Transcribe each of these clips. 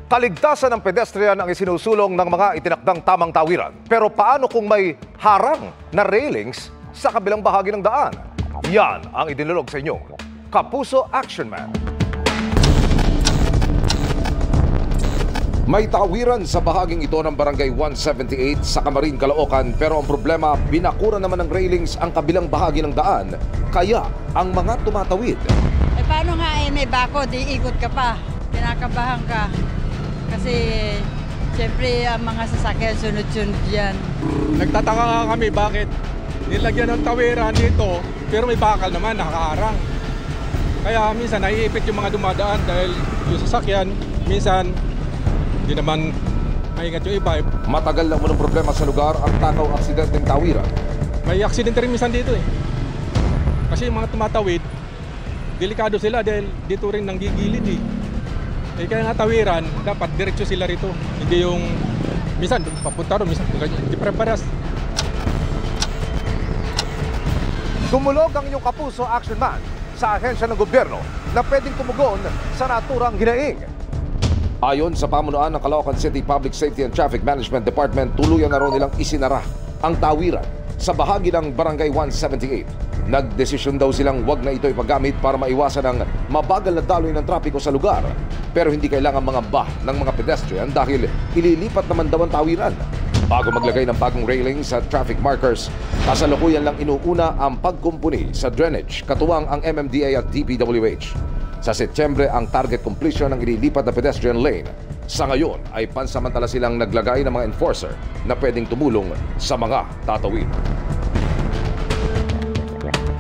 Kaligtasan ng pedestrian ang isinusulong ng mga itinakdang tamang tawiran. Pero paano kung may harang na railings sa kabilang bahagi ng daan? Yan ang idinulog sa inyo, Kapuso Action Man. May tawiran sa bahaging ito ng Barangay 178 sa Camarin, Caloocan, pero ang problema, binakura naman ng railings ang kabilang bahagi ng daan, kaya ang mga tumatawid. Eh paano nga may bako, di ikot ka pa, kinakabahan ka. Kasi siyempre ang mga sasakyan sunod-sunod yan. Nagtataka nga kami bakit nilagyan ng tawiran dito pero may bakal naman nakaharang. Kaya minsan naiipit yung mga dumadaan dahil yung sasakyan minsan hindi naman maingat yung iba. Matagal na munang problema sa lugar ang takaw aksidenteng tawiran. May aksidente rin minsan dito eh. Kasi yung mga tumatawid, delikado sila dahil dito rin nanggigilid eh. Kaya nga tawiran, dapat diretso sila rito. Hindi yung minsan papunta ron, minsan hindi preparas. Tumulog ang inyong Kapuso Action Man sa ahensya ng gobyerno na pwedeng tumugon sa naturang hinaing. Ayon sa pamunuan ng Caloocan City Public Safety and Traffic Management Department, tuluyan na raw nilang isinara ang tawiran sa bahagi ng Barangay 178. Nagdesisyon daw silang wag na ito ipagamit para maiwasan ang mabagal na daloy ng trapiko sa lugar. Pero hindi kailangan mangamba ng mga pedestrian dahil ililipat naman daw ang tawiran. Bago maglagay ng bagong railings at traffic markers, kasalukuyan lang inuuna ang pagkumpuni sa drainage, katuwang ang MMDA at DPWH. Sa Setyembre ang target completion ng ililipat na pedestrian lane. Sa ngayon ay pansamantala silang naglagay ng mga enforcer na pwedeng tumulong sa mga tatawid.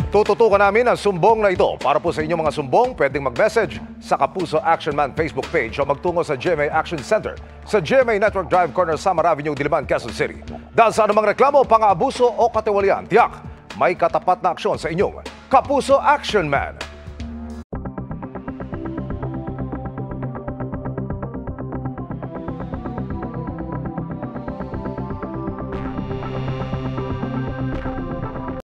Tututukan namin ang sumbong na ito. Para po sa inyong mga sumbong, pwedeng mag-message sa Kapuso Action Man Facebook page o magtungo sa GMA Action Center sa GMA Network Drive, Corner Samar Avenue, Diliman, Quezon City. Dahil sa anumang reklamo, pang-aabuso o katiwalian, tiyak may katapat na aksyon sa inyong Kapuso Action Man.